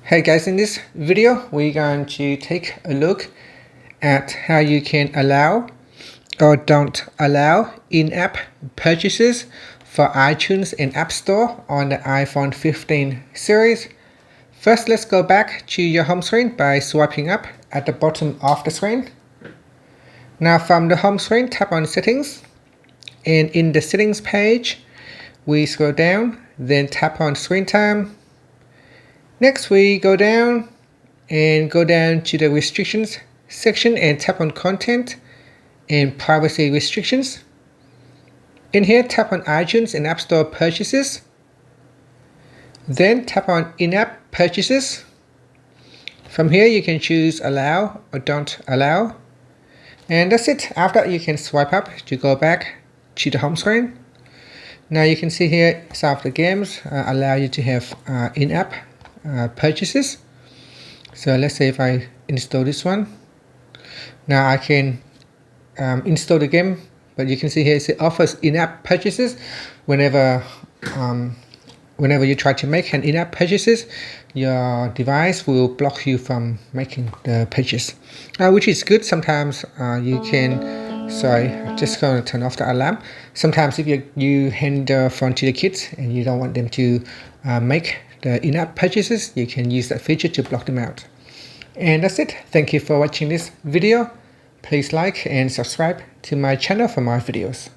Hey guys, in this video we're going to take a look at how you can allow or don't allow in-app purchases for iTunes and App Store on the iPhone 15 series. First, let's go back to your home screen by swiping up at the bottom of the screen. Now from the home screen, tap on Settings, and in the Settings page we scroll down, then tap on Screen Time. Next we go down to the Restrictions section and tap on Content and Privacy Restrictions. In here, tap on iTunes and App Store purchases. Then tap on in-app purchases. From here you can choose allow or don't allow. And that's it. After that, you can swipe up to go back to the home screen. Now you can see here some of the games allow you to have in-app purchases. So let's say if I install this one, now I can install the game, but you can see here it offers in-app purchases. Whenever you try to make an in-app purchases, your device will block you from making the purchase, which is good. Sometimes you can just going to turn off the alarm. Sometimes if you hand the phone to the kids and you don't want them to make the in-app purchases, you can use that feature to block them out. And that's it. Thank you for watching this video. Please like and subscribe to my channel for more videos.